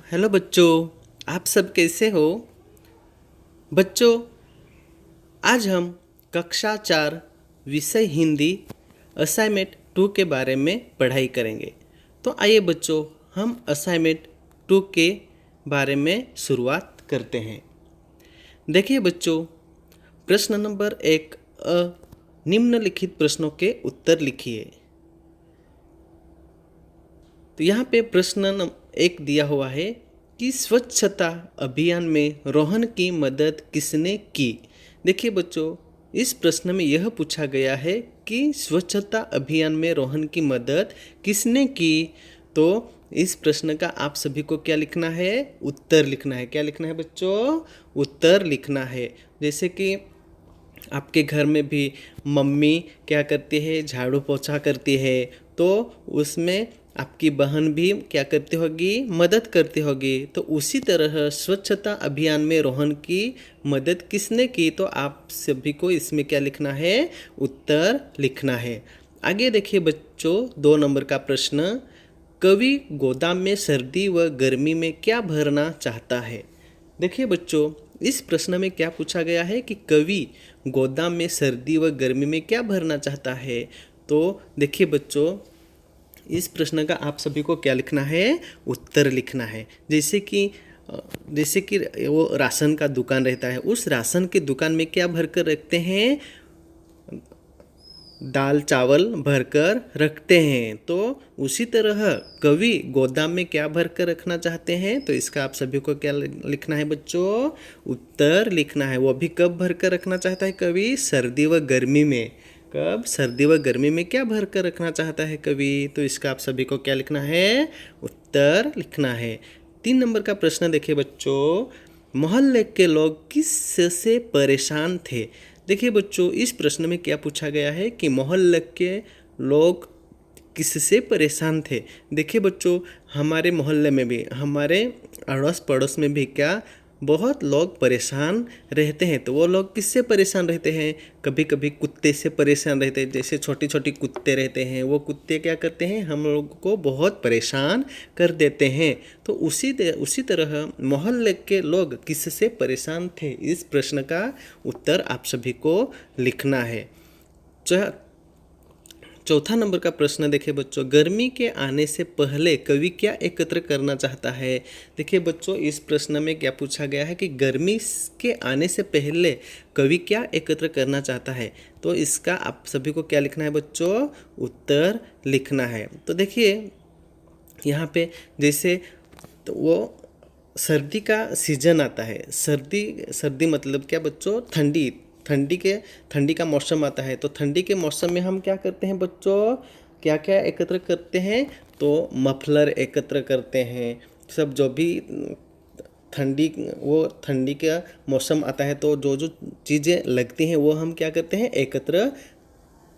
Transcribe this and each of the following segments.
Hello बच्चों, आप सब कैसे हो? बच्चों, आज हम कक्षा 4 विषय हिंदी असाइनमेंट 2 के बारे में पढ़ाई करेंगे। तो आइए बच्चों, हम असाइनमेंट 2 के बारे में शुरुआत करते हैं। देखिए बच्चों, प्रश्न नंबर 1 निम्नलिखित प्रश्नों के उत्तर लिखिए। तो यहाँ पे प्रश्न 1 दिया हुआ है कि स्वच्छता अभियान में रोहन की मदद किसने की। देखिए बच्चों, इस प्रश्न में यह पूछा गया है कि स्वच्छता अभियान में रोहन की मदद किसने की। तो इस प्रश्न का आप सभी को क्या लिखना है? उत्तर लिखना है। क्या लिखना है बच्चों? उत्तर लिखना है। जैसे कि आपके घर में भी मम्मी क्या करती है? झाड़ू पोछा करती है, तो उसमें आपकी बहन भी क्या करती होगी? मदद करती होगी। तो उसी तरह स्वच्छता अभियान में रोहन की मदद किसने की? तो आप सभी को इसमें क्या लिखना है? उत्तर लिखना है। आगे देखिए बच्चों, 2 नंबर का प्रश्न, कवि गोदाम में सर्दी व गर्मी में क्या भरना चाहता है। देखिए बच्चों, इस प्रश्न में क्या पूछा गया है कि कवि गोदाम में सर्दी व गर्मी में क्या भरना चाहता है। तो देखिए बच्चों, इस प्रश्न का आप सभी को क्या लिखना है? उत्तर लिखना है। जैसे कि वो राशन का दुकान रहता है, उस राशन की दुकान में क्या भरकर रखते हैं? दाल चावल भरकर रखते हैं। तो उसी तरह कवि गोदाम में क्या भरकर रखना चाहते हैं। तो इसका आप सभी को क्या लिखना है बच्चों? उत्तर लिखना है। वो भी कब भरकर रखना चाहता है कवि? सर्दी व गर्मी में। कब? सर्दी व गर्मी में क्या भरकर रखना चाहता है कवि? तो इसका आप सभी को क्या लिखना है? उत्तर लिखना है। 3 नंबर का प्रश्न देखिए बच्चों, मोहल्ले के लोग किससे परेशान थे। देखिए बच्चों, इस प्रश्न में क्या पूछा गया है कि मोहल्ले के लोग किससे परेशान थे। देखिए बच्चों, हमारे मोहल्ले में भी, हमारे अड़ोस पड़ोस में भी क्या बहुत लोग परेशान रहते हैं। तो वो लोग किससे परेशान रहते हैं? कभी कभी कुत्ते से परेशान रहते हैं। जैसे छोटी छोटी कुत्ते रहते हैं, वो कुत्ते क्या करते हैं? हम लोग को बहुत परेशान कर देते हैं। तो उसी तरह मोहल्ले के लोग किससे परेशान थे, इस प्रश्न का उत्तर आप सभी को लिखना है। चौथा नंबर का प्रश्न देखिए बच्चों, गर्मी के आने से पहले कवि क्या एकत्र करना चाहता है। देखिए बच्चों, इस प्रश्न में क्या पूछा गया है कि गर्मी के आने से पहले कवि क्या एकत्र करना चाहता है। तो इसका आप सभी को क्या लिखना है बच्चों? उत्तर लिखना है। तो देखिए यहाँ पे जैसे तो वो सर्दी का सीजन आता है। सर्दी सर्दी मतलब क्या बच्चों? ठंडी। ठंडी का मौसम आता है। तो ठंडी के मौसम में हम क्या करते हैं बच्चों? क्या क्या एकत्र करते हैं? तो मफलर एकत्र करते हैं। सब जो भी ठंडी का मौसम आता है, तो जो जो चीज़ें लगती हैं वो हम क्या करते हैं? एकत्र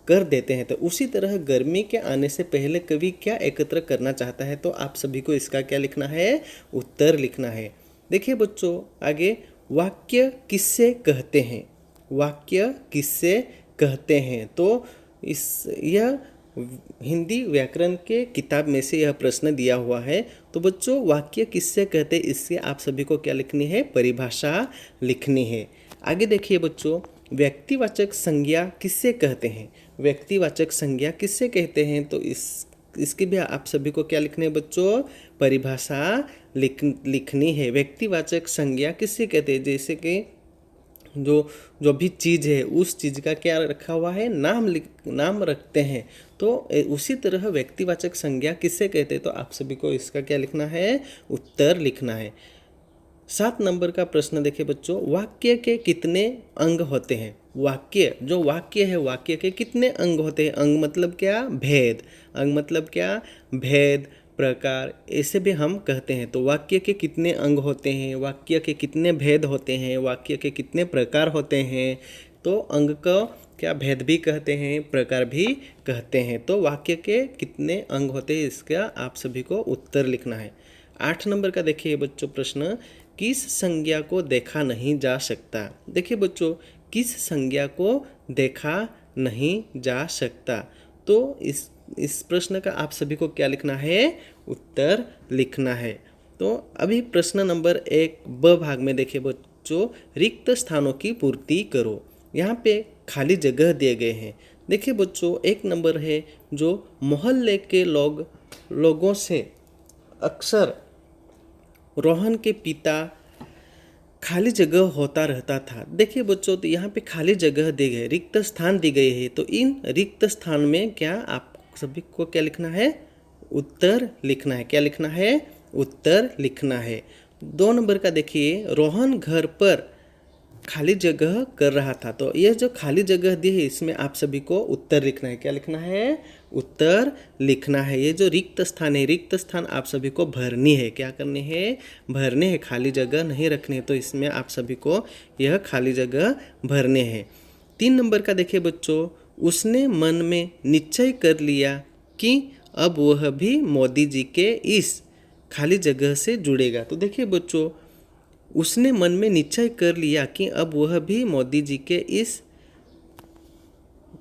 कर देते हैं। तो उसी तरह गर्मी के आने से पहले कवि क्या एकत्र करना चाहता है। तो आप सभी को इसका क्या लिखना है? उत्तर लिखना है। देखिए बच्चों, आगे वाक्य किससे कहते हैं। वाक्य किससे कहते हैं। तो इस यह हिंदी व्याकरण के किताब में से यह प्रश्न दिया हुआ है। तो बच्चों, वाक्य किससे कहते हैं, इससे आप सभी को क्या लिखनी है? परिभाषा लिखनी है। आगे देखिए बच्चों, व्यक्तिवाचक संज्ञा किससे कहते हैं। व्यक्तिवाचक संज्ञा किससे कहते हैं। तो इसकी भी आप सभी को क्या लिखने है बच्चों? परिभाषा लिखनी है। व्यक्तिवाचक संज्ञा किससे कहते हैं? जैसे कि जो जो भी चीज़ है, उस चीज़ का क्या रखा हुआ है? नाम रखते हैं। तो उसी तरह व्यक्तिवाचक संज्ञा किससे कहते हैं। तो आप सभी को इसका क्या लिखना है? उत्तर लिखना है। 7 नंबर का प्रश्न देखिए बच्चों, वाक्य के कितने अंग होते हैं। वाक्य है, वाक्य के कितने अंग होते हैं। अंग मतलब क्या? भेद। अंग मतलब क्या? भेद, प्रकार, ऐसे भी हम कहते हैं। तो वाक्य के कितने अंग होते हैं, वाक्य के कितने भेद होते हैं, वाक्य के कितने प्रकार होते हैं। तो अंग को क्या भेद भी कहते हैं, प्रकार भी कहते हैं। तो वाक्य के कितने अंग होते हैं, इसका आप सभी को उत्तर लिखना है। 8 नंबर का देखिए बच्चों प्रश्न, किस संज्ञा को देखा नहीं जा सकता। देखिए बच्चों, किस संज्ञा को देखा नहीं जा सकता। तो इस प्रश्न का आप सभी को क्या लिखना है? उत्तर लिखना है। तो अभी प्रश्न नंबर 1 ब भाग में देखिए बच्चों, रिक्त स्थानों की पूर्ति करो। यहाँ पे खाली जगह दिए गए हैं। देखिए बच्चों, 1 नंबर है जो मोहल्ले के लोगों से अक्सर रोहन के पिता खाली जगह होता रहता था। देखिए बच्चों, तो यहाँ पे खाली जगह दी गई, रिक्त स्थान दी गई है। तो इन रिक्त स्थान में क्या आप सभी को क्या लिखना है? उत्तर लिखना है। क्या लिखना है? उत्तर लिखना है। 2 नंबर का देखिए, रोहन घर पर खाली जगह कर रहा था। तो यह जो खाली जगह दी है इसमें आप सभी को उत्तर लिखना है। क्या लिखना है? उत्तर लिखना है। ये जो रिक्त स्थान है, रिक्त स्थान आप सभी को भरनी है। क्या करनी है? भरने है, खाली जगह नहीं रखनी है। तो इसमें आप सभी को यह खाली जगह भरने हैं। 3 नंबर का देखिए बच्चों, उसने मन में निश्चय कर लिया कि अब वह भी मोदी जी के इस खाली जगह से जुड़ेगा। तो देखिए बच्चों, उसने मन में निश्चय कर लिया कि अब वह भी मोदी जी के इस,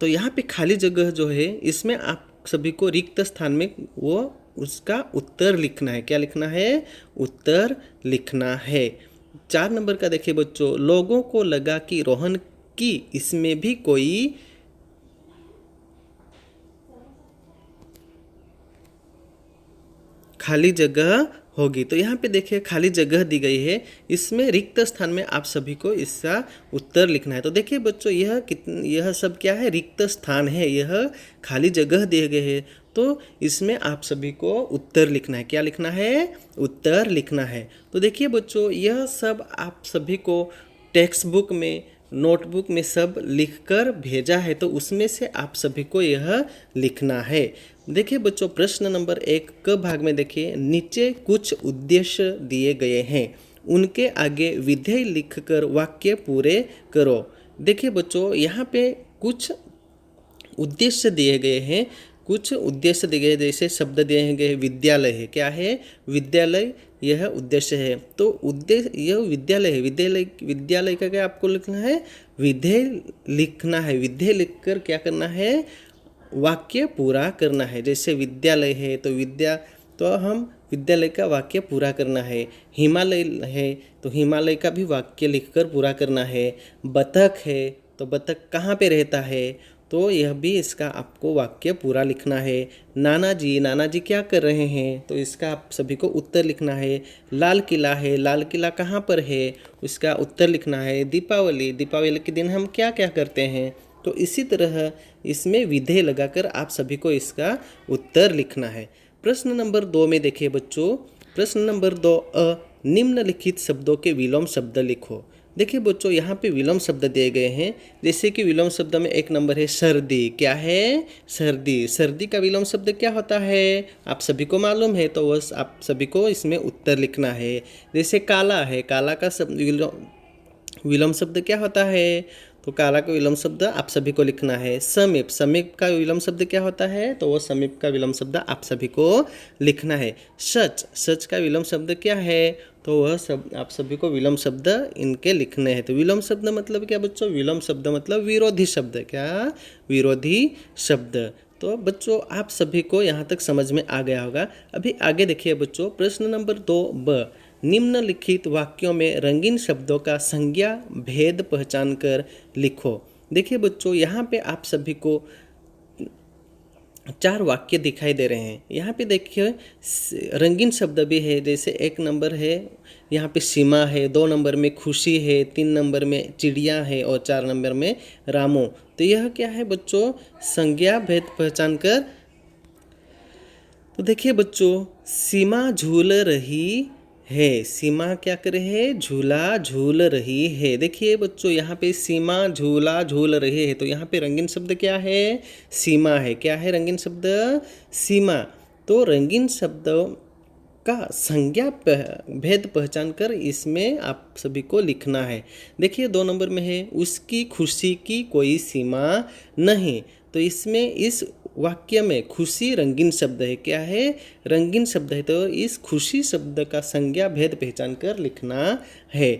तो यहाँ पे खाली जगह जो है इसमें आप सभी को रिक्त स्थान में वो उसका उत्तर लिखना है। क्या लिखना है? उत्तर लिखना है। 4 नंबर का देखिए बच्चों, लोगों को लगा कि रोहन की इसमें भी कोई खाली जगह होगी। तो यहाँ पे देखिए खाली जगह दी गई है, इसमें रिक्त स्थान में आप सभी को इसका उत्तर लिखना है। तो देखिए बच्चों, यह सब क्या है? रिक्त स्थान है, यह खाली जगह दिए गए है। तो इसमें आप सभी को उत्तर लिखना है। क्या लिखना है? उत्तर लिखना है। तो देखिए बच्चों, यह सब आप सभी को टेक्स्ट बुक में, नोटबुक में सब लिखकर भेजा है। तो उसमें से आप सभी को यह लिखना है। देखिए बच्चों, प्रश्न नंबर 1 क भाग में देखिए, नीचे कुछ उद्देश्य दिए गए हैं, उनके आगे विधेय लिखकर वाक्य पूरे करो। देखिए बच्चों, यहाँ पे कुछ उद्देश्य दिए गए हैं, कुछ उद्देश्य दिए गए, जैसे शब्द दिए गए विद्यालय है। क्या है? विद्यालय, यह उद्देश्य है। तो उद्देश्य, यह विद्यालय है, विद्यालय का क्या आपको लिखना है? विधेय लिखना है। विधेय लिखकर क्या करना है? वाक्य पूरा करना है। जैसे विद्यालय है तो हम विद्यालय का वाक्य पूरा करना है। हिमालय है तो हिमालय का भी वाक्य लिखकर पूरा करना है। बतख है तो बतख कहाँ पे रहता है? तो यह भी इसका आपको वाक्य पूरा लिखना है। नाना जी क्या कर रहे हैं? तो इसका आप सभी को उत्तर लिखना है। लाल किला है, लाल किला कहाँ पर है? इसका उत्तर लिखना है। दीपावली के दिन हम क्या क्या करते हैं? तो इसी तरह इसमें विधेय लगाकर आप सभी को इसका उत्तर लिखना है। प्रश्न नंबर 2 में देखिए बच्चों, प्रश्न नंबर 2 निम्नलिखित शब्दों के विलोम शब्द लिखो। देखिए बच्चों, यहाँ पे विलोम शब्द दिए गए हैं। जैसे कि विलोम शब्द में 1 नंबर है सर्दी। क्या है? सर्दी। सर्दी का विलोम शब्द क्या होता है? आप सभी को मालूम है, तो बस आप सभी को इसमें उत्तर लिखना है। जैसे काला है, काला का विलोम शब्द क्या होता है? तो काला का विलोम शब्द आप सभी को लिखना है। समीप का विलोम शब्द क्या होता है? तो वो समीप का विलोम शब्द आप सभी को लिखना है। सच का विलोम शब्द क्या है? तो वह सब आप सभी को विलोम शब्द इनके लिखने हैं। तो विलोम शब्द मतलब क्या बच्चों? विलोम शब्द मतलब विरोधी शब्द। क्या? विरोधी शब्द। तो बच्चों, आप सभी को यहाँ तक समझ में आ गया होगा। अभी आगे देखिए बच्चों, प्रश्न नंबर 2 ब, निम्नलिखित वाक्यों में रंगीन शब्दों का संज्ञा भेद पहचान कर लिखो। देखिए बच्चों, यहाँ पे आप सभी को 4 वाक्य दिखाई दे रहे हैं। यहाँ पे देखिए रंगीन शब्द भी है। जैसे 1 नंबर है, यहाँ पे सीमा है, 2 नंबर में खुशी है, 3 नंबर में चिड़िया है और 4 नंबर में रामू। तो यह क्या है बच्चों? संज्ञा भेद पहचान कर। तो देखिए बच्चों, सीमा झूल रही है। सीमा क्या कर रही है? झूला झूल रही है। देखिए बच्चों, यहाँ पे सीमा झूला झूल रही है। तो यहाँ पे रंगीन शब्द क्या है? सीमा है। क्या है रंगीन शब्द? सीमा। तो रंगीन शब्द का संज्ञा भेद पहचान कर इसमें आप सभी को लिखना है। देखिए 2 नंबर में है, उसकी खुशी की कोई सीमा नहीं। तो इसमें इस वाक्य में खुशी रंगीन शब्द है। क्या है? रंगीन शब्द है। तो इस खुशी शब्द का संज्ञा भेद पहचान कर लिखना है।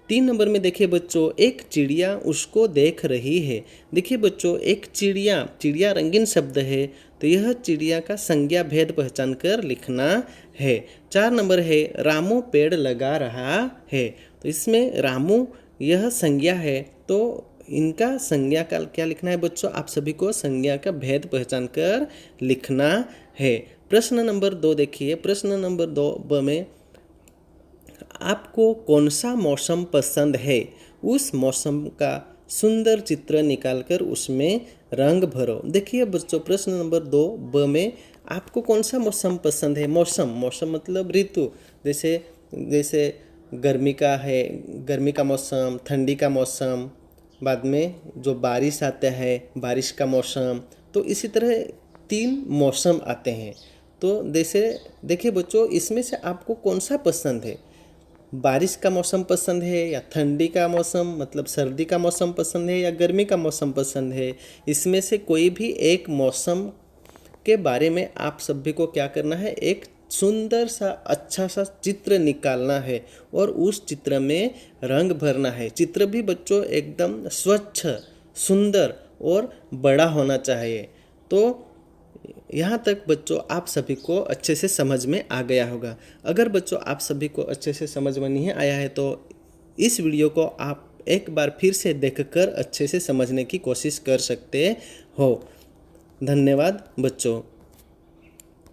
3 नंबर में देखिए बच्चों, एक चिड़िया उसको देख रही है। देखिए बच्चों, एक चिड़िया, चिड़िया रंगीन शब्द है, तो यह चिड़िया का संज्ञा भेद पहचान कर लिखना है। 4 नंबर है, रामू पेड़ लगा रहा है। तो इसमें रामू यह संज्ञा है, तो इनका संज्ञा का क्या लिखना है बच्चों? आप सभी को संज्ञा का भेद पहचान कर लिखना है। प्रश्न नंबर 2 देखिए, प्रश्न नंबर 2 ब में आपको कौन सा मौसम पसंद है? उस मौसम का सुंदर चित्र निकालकर उसमें रंग भरो। देखिए बच्चों, प्रश्न नंबर 2 ब में आपको कौन सा मौसम पसंद है? मौसम, मौसम मतलब ऋतु, जैसे जैसे गर्मी का है, गर्मी का मौसम, ठंडी का मौसम, बाद में जो बारिश आता है, बारिश का मौसम। तो इसी तरह 3 मौसम आते हैं। तो जैसे देखिए बच्चों, इसमें से आपको कौन सा पसंद है? बारिश का मौसम पसंद है, या ठंडी का मौसम मतलब सर्दी का मौसम पसंद है, या गर्मी का मौसम पसंद है? इसमें से कोई भी एक मौसम के बारे में आप सभी को क्या करना है? एक सुंदर सा अच्छा सा चित्र निकालना है और उस चित्र में रंग भरना है। चित्र भी बच्चों एकदम स्वच्छ, सुंदर और बड़ा होना चाहिए। तो यहाँ तक बच्चों आप सभी को अच्छे से समझ में आ गया होगा। अगर बच्चों आप सभी को अच्छे से समझ में नहीं आया है तो इस वीडियो को आप एक बार फिर से देखकर अच्छे से समझने की कोशिश कर सकते हो। धन्यवाद बच्चों।